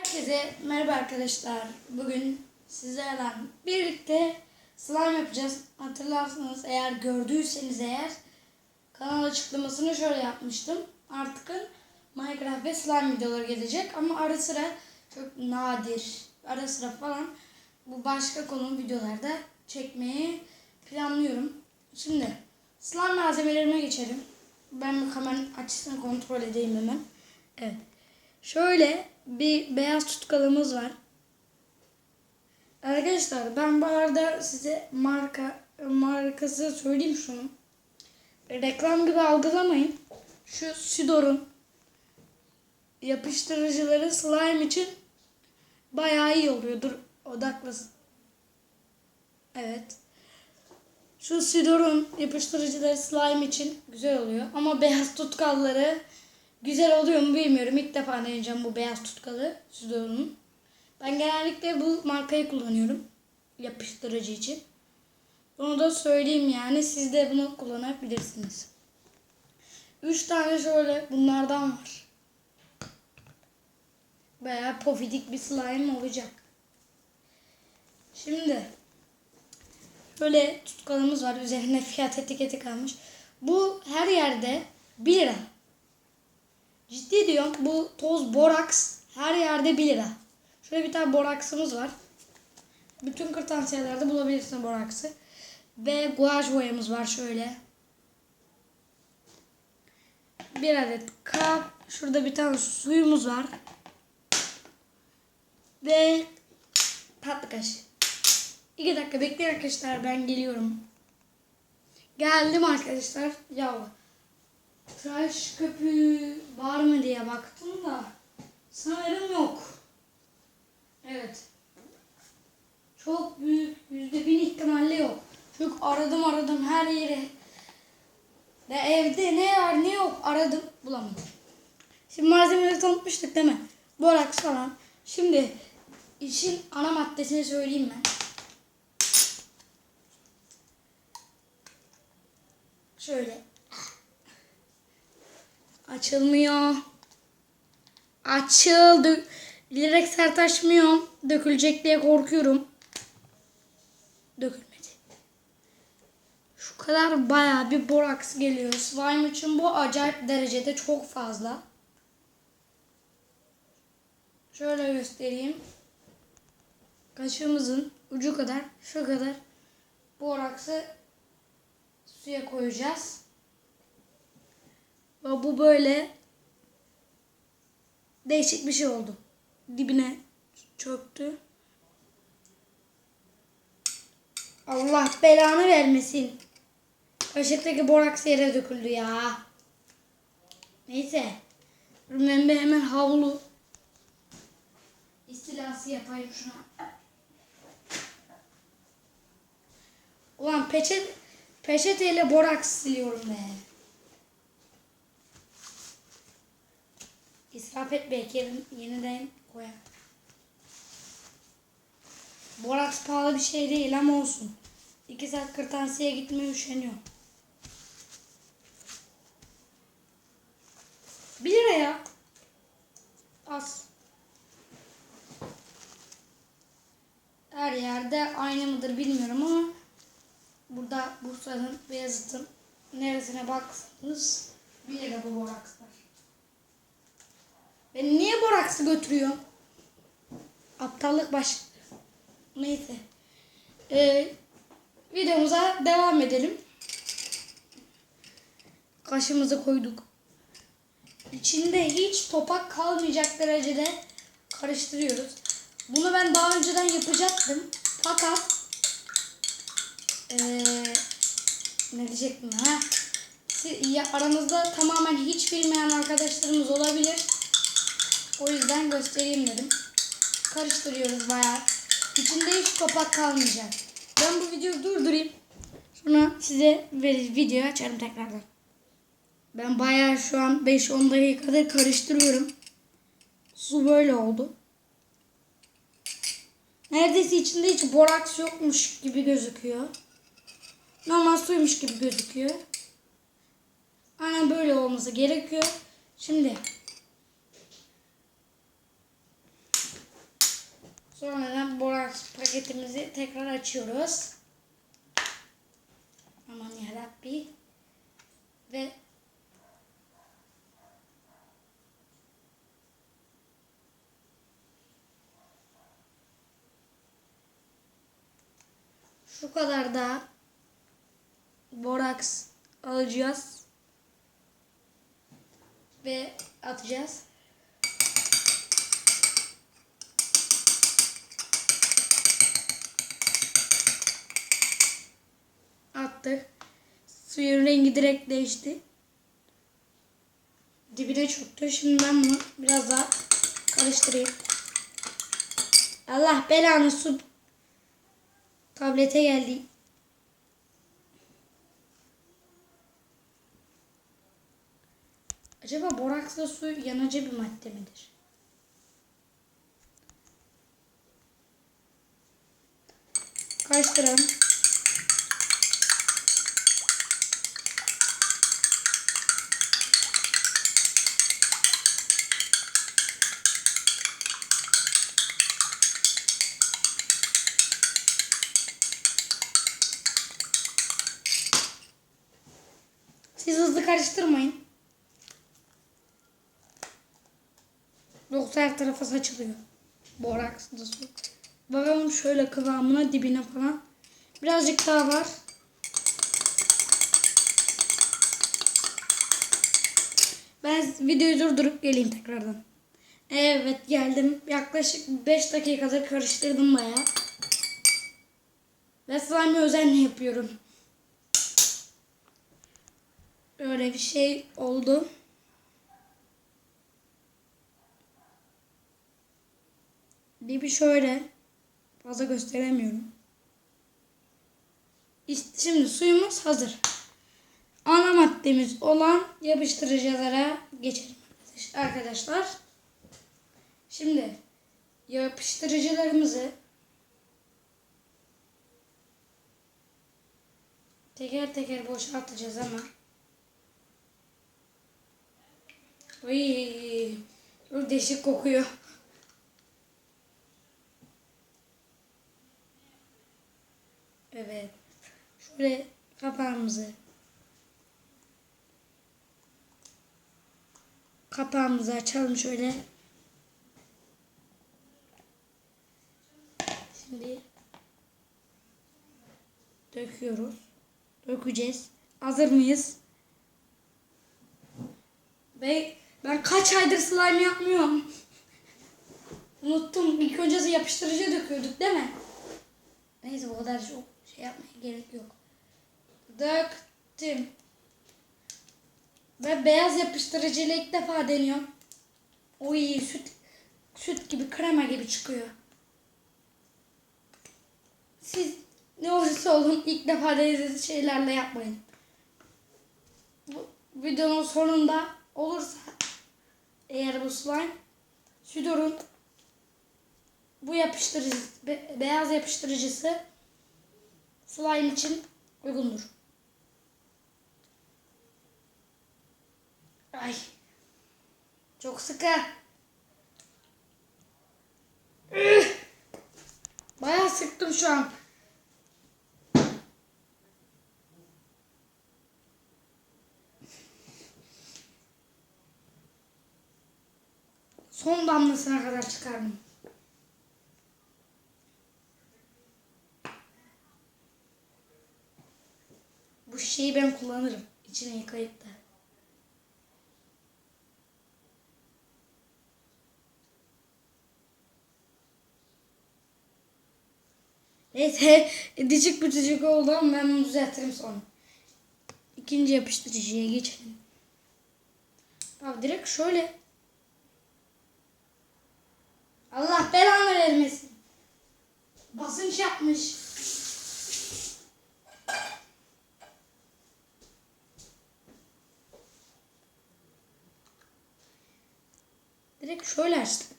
Herkese merhaba arkadaşlar. Bugün sizlerle birlikte slime yapacağız. Hatırlarsınız eğer gördüyseniz kanal açıklamasını şöyle yapmıştım. Artık Minecraft ve slime videoları gelecek ama ara sıra çok nadir ara sıra falan bu başka konu videolarda çekmeyi planlıyorum. Şimdi slime malzemelerime geçelim. Ben bir hemen açısını kontrol edeyim hemen. Evet. Şöyle bir beyaz tutkalımız var. Arkadaşlar ben bu arada size markası söyleyeyim şunu. Reklam gibi algılamayın. Şu Sidor'un yapıştırıcıları slime için bayağı iyi oluyor. Dur odaklasın. Evet. Şu Sidor'un yapıştırıcıları slime için güzel oluyor. Ama beyaz tutkalları güzel oluyor mu bilmiyorum. İlk defa deneyeceğim bu beyaz tutkalı Sidor'un. Ben genellikle bu markayı kullanıyorum. Yapıştırıcı için. Bunu da söyleyeyim yani. Siz de bunu kullanabilirsiniz. 3 tane şöyle bunlardan var. Bayağı pofidik bir slime olacak. Şimdi böyle tutkalımız var. Üzerine fiyat etiketi kalmış. Bu her yerde 1 lira. Ciddi diyorum, bu toz boraks her yerde 1 lira. Şöyle bir tane boraksımız var. Bütün kırtasiyelerde bulabilirsin boraksı. Ve guaj boyamız var şöyle. 1 adet kap. Şurada bir tane suyumuz var. Ve tatlı kaşığı. 2 dakika bekleyin arkadaşlar, ben geliyorum. Geldim arkadaşlar. Ya tıraş köpüğü var mı diye baktım da sanırım yok. Evet. Çok büyük %1000 ihtimalle yok. Çünkü aradım her yere. Ve evde ne var ne yok aradım bulamadım. Şimdi malzemeleri tanıtmıştık değil mi? Boraks falan. Şimdi işin ana maddesini söyleyeyim ben. Şöyle. Açılmıyor. Açıldı. Bilerek sert açmıyorum. Dökülecek diye korkuyorum. Dökülmedi. Şu kadar bayağı bir boraks geliyor. Slime için bu acayip derecede çok fazla. Şöyle göstereyim. Kaşığımızın ucu kadar, şu kadar boraksı suya koyacağız. Ve bu böyle değişik bir şey oldu. Dibine çöktü. Allah belanı vermesin. Kaşıktaki boraks yere döküldü ya. Neyse. Ben hemen havlu istilası yapayım şuna. Ulan peçeteyle boraks siliyorum be. İsraf et belki yeniden koyar. Boraks pahalı bir şey değil ama olsun. 2 saat kırtasiyeye gitmeye üşeniyor. 1 lira ya. Az. Her yerde aynı mıdır bilmiyorum ama burada Bursa'nın, Beyazıt'ın neresine baksanız 1 lira bu borakslar. Ben niye boraksı götürüyorum? Aptallık baş. Neyse. Videomuza devam edelim. Kaşığımızı koyduk. İçinde hiç topak kalmayacak derecede karıştırıyoruz. Bunu ben daha önceden yapacaktım. Fakat ne diyecektim ha? Aranızda tamamen hiç bilmeyen arkadaşlarımız olabilir. O yüzden göstereyim dedim. Karıştırıyoruz bayağı. İçinde hiç topak kalmayacak. Ben bu videoyu durdurayım. Sonra size videoyu açarım tekrardan. Ben bayağı şu an 5-10 dakikadır karıştırıyorum. Su böyle oldu. Neredeyse içinde hiç boraks yokmuş gibi gözüküyor. Normal suymuş gibi gözüküyor. Aynen böyle olması gerekiyor. Şimdi Sonradan boraks paketimizi tekrar açıyoruz. Aman yarabbi. Ve şu kadar da boraks alacağız ve atacağız. Attık. Suyun rengi direkt değişti. Dibine çöktü. Şimdi ben bunu biraz daha karıştırayım. Allah belanı, su tablete geldi. Acaba boraksla su yanıcı bir madde midir? Karıştıralım. Siz hızlı karıştırmayın. Yoksa her tarafa saçılıyor. Borakslı su. Bakalım şöyle kıvamına, dibine falan. Birazcık daha var. Ben videoyu durdurup geleyim tekrardan. Evet, geldim. Yaklaşık 5 dakikadır karıştırdım bayağı. Ve slime'ı özenle yapıyorum. Öyle bir şey oldu. Dibi şöyle. Fazla gösteremiyorum. İşte şimdi suyumuz hazır. Ana maddemiz olan yapıştırıcılara geçelim arkadaşlar. Şimdi yapıştırıcılarımızı teker teker boşaltacağız ama oy, çok değişik kokuyor. Evet. Şöyle kapağımızı açalım şöyle. Şimdi döküyoruz. Dökeceğiz. Hazır mıyız? Ve ben kaç aydır slime yapmıyorum. Unuttum. İlk önce yapıştırıcı döküyorduk değil mi? Neyse, bu kadar çok şey yapmaya gerek yok. Döktüm. Ve beyaz yapıştırıcıyla ilk defa deniyorum. Oy, süt gibi, krema gibi çıkıyor. Siz ne olursa olun ilk defa denediğiniz şeylerle yapmayın. Bu videonun sonunda olursa eğer bu slime, Sudor'un bu beyaz yapıştırıcısı slime için uygundur. Ay, çok sıkı. Bayağı sıktım şu an. Son damlasına kadar çıkardım. Bu şeyi ben kullanırım. İçine yıkayıp da. Neyse, dişik bütücük oldu ama ben bunu düzeltirim sonra. İkinci yapıştırıcıya geçelim. Bak, direkt şöyle. Allah belanı vermesin. Basınç yapmış. Direkt şöyle açtık.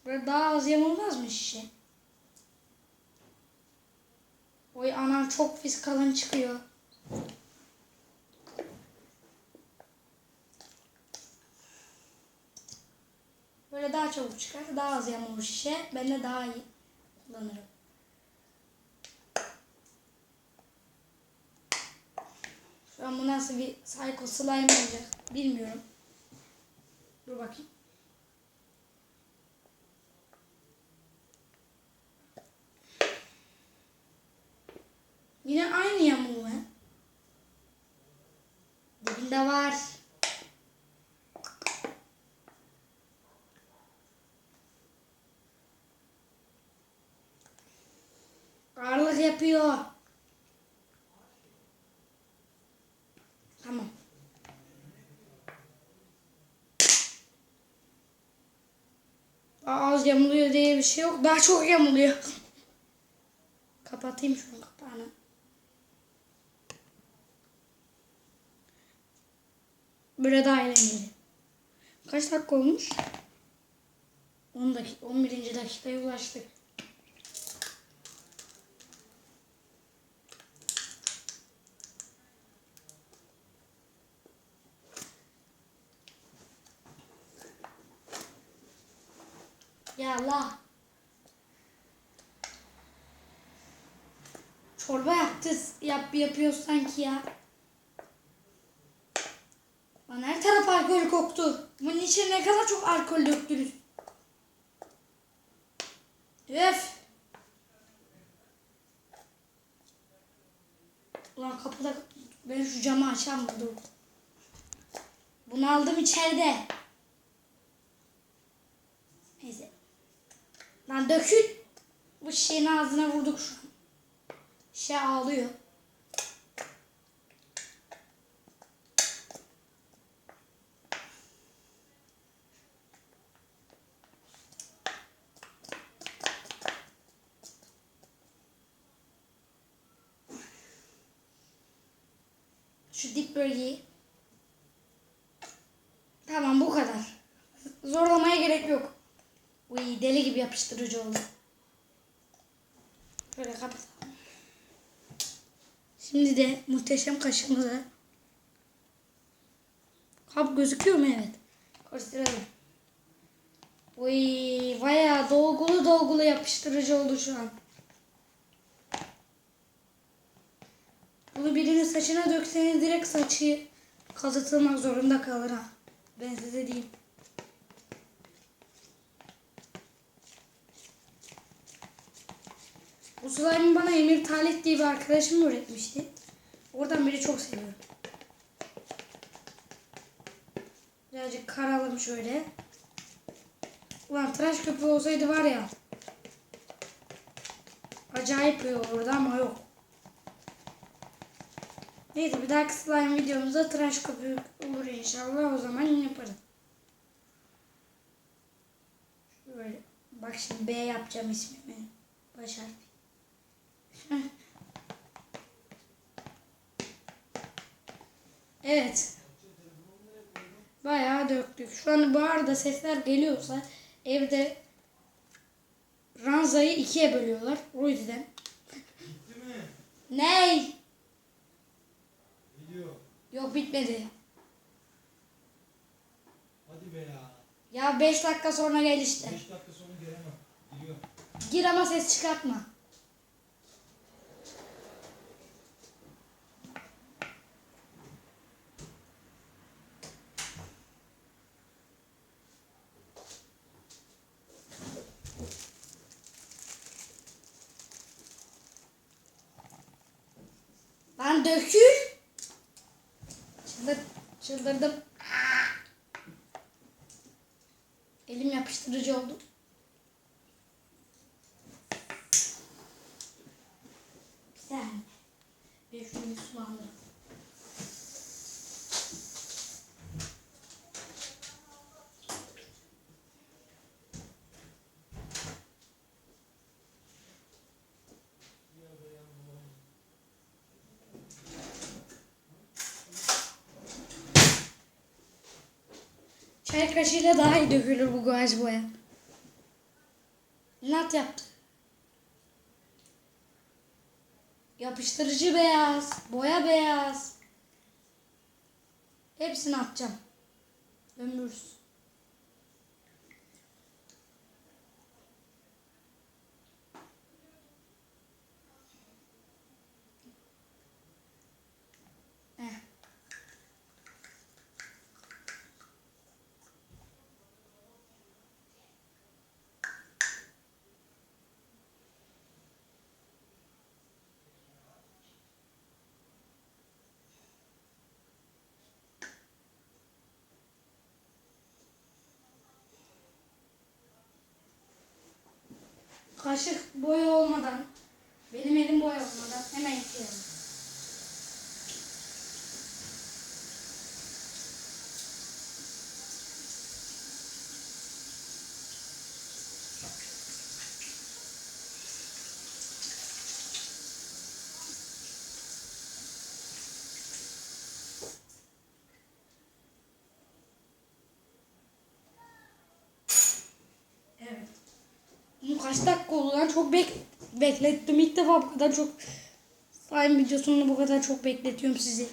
Böyle daha az yamulmaz mı şişe? Oy anam, çok pis kalın çıkıyor. Böyle daha çabuk çıkar. Daha az yamulur şişe. Ben de daha iyi kullanırım. Şu an bu nasıl bir psycho slime olacak bilmiyorum. Dur bakayım. Yine aynı yamuğu. Dibinde var. Ağırlık yapıyor. Tamam. Daha az yamuluyor diye bir şey yok. Daha çok yamuluyor. Kapatayım şunu kapağını. Böyle daha eğlenceli. Kaç dakika olmuş? 10 dakika, 11. dakikaya ulaştık. Ya Allah. Çorba yapıyoruz sanki ya. Lan her taraf alkol koktu. Bunun içine ne kadar çok alkol döktünüz. Öf. Ulan kapıda ben şu camı açam mı? Dur. Bunu aldım içeride. Neyse. Lan dökül. Bu şişenin ağzına vurduk şu an. Şişe ağlıyor. Şu dip bölgeyi. Tamam bu kadar. Zorlamaya gerek yok. Uy deli gibi yapıştırıcı oldu. Şöyle kapatalım. Şimdi de muhteşem kaşığımıza. Kap gözüküyor mu? Evet. Karıştıralım. Uy bayağı dolgulu yapıştırıcı oldu şu an. Bunu birinin saçına dökseniz direkt saçı kazıtılmak zorunda kalır ha. Ben size diyeyim. Bu slime'ı bana Emir Talit diye bir arkadaşım öğretmişti. Oradan beri çok seviyorum. Birazcık karalım şöyle. Ulan tıraş köpüğü olsaydı var ya. Acayip iyi olurdu ama yok. Neyse bir dahaki slime videomuzda tıraş köpüğü olur inşallah. O zaman yaparız. Böyle. Bak şimdi B yapacağım ismimi. Baş harfi. Evet. Bayağı döktük. Şu an bu arada sesler geliyorsa evde ranzayı ikiye bölüyorlar. O yüzden. Bitti mi? Ney? Video. Yok bitmedi. Hadi be ya. Ya 5 dakika sonra gel 5 işte. dakika sonra gelemem. Gidiyor. Gir ama ses çıkartma. Lan dökül. Çıldırdım. Elim yapıştırıcı oldu. Güzel. Bir şunu sulandır. Çay kaşığıyla daha iyi dökülür bu guaj boya. Lat yaptı. Yapıştırıcı beyaz, boya beyaz. Hepsini atacağım. Ömürsüz. Kaşık boya olmadan, benim elim boya olmadan hemen yıkayalım. Evet. Bunu kaç dakika oldu lan? Çok beklettim. İlk defa bu kadar çok slime videosunu bu kadar çok bekletiyorum sizi.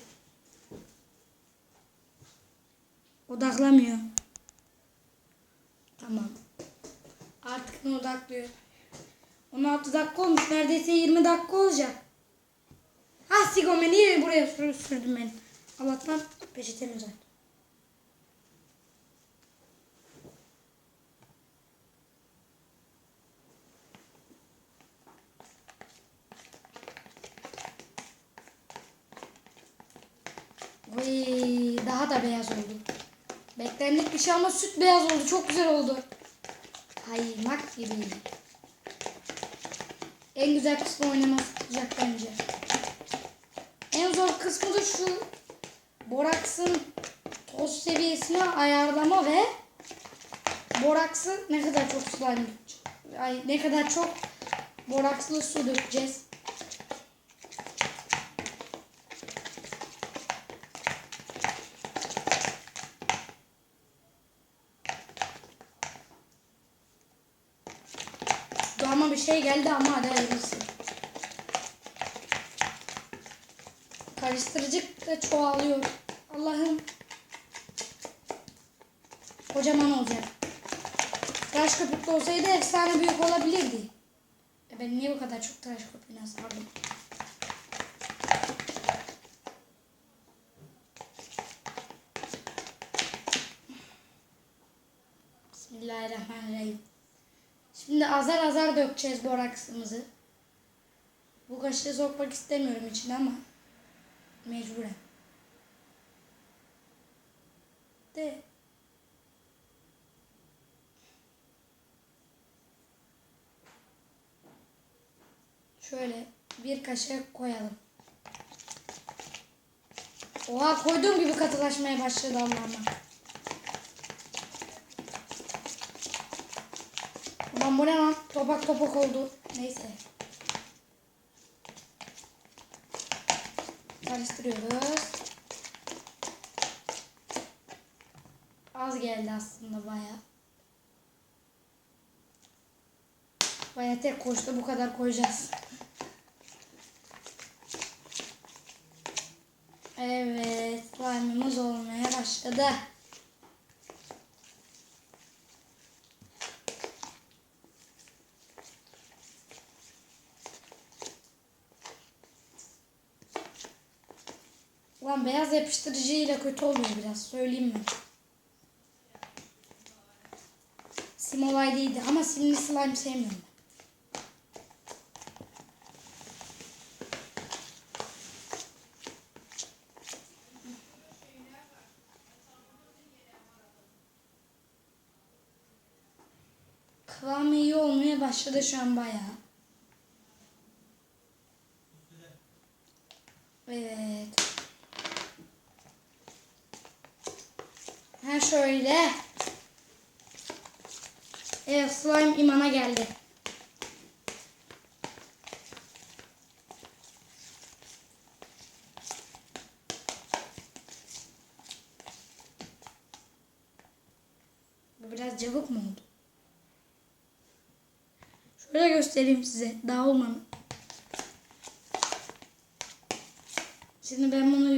Odaklamıyor. Tamam. Artık ne odaklıyor? 16 dakika olmuş. Neredeyse 20 dakika olacak. Ha sigome niye buraya sürdüm ben? Allah'tan peçeteni uzat. Oy, daha da beyaz oldu. Beklendik bir şey ama süt beyaz oldu. Çok güzel oldu. Kaymak gibi. En güzel kısmı oynamak olacak bence. En zor kısmı da şu boraksın toz seviyesini ayarlama ve boraksı ne kadar çok slime dökeceğiz. Ne kadar çok borakslı su dökeceğiz. Ama bir şey geldi ama hadi hayırlısı. Karıştırıcı da çoğalıyor. Allah'ım. Kocaman olacak. Tıraş köpüklü olsaydı efsane büyük olabilirdi. Ben niye bu kadar çok tıraş köpüğüne sardım? Bismillahirrahmanirrahim. Şimdi azar azar dökeceğiz boraksımızı. Bu kaşığı sokmak istemiyorum içine ama mecburen. De. Şöyle bir kaşık koyalım. Oha koyduğum gibi katılaşmaya başladı Allah'ım. Ulan bu ne lan? Topak topak oldu. Neyse. Karıştırıyoruz. Az geldi aslında baya. Baya tek koştu bu kadar koyacağız. Evet, slime'ımız olmaya başladı. Ulan beyaz yapıştırıcıyla kötü oluyor biraz, söyleyeyim mi? Sim olaylıydı ama simli slime sevmiyorum ben. Kıvamı iyi olmaya başladı şu an bayağı. Evet. Ha şöyle. Evet slime imana geldi. Bu biraz cıvık mı oldu? Şöyle göstereyim size. Dağılmadı. Şimdi ben bunu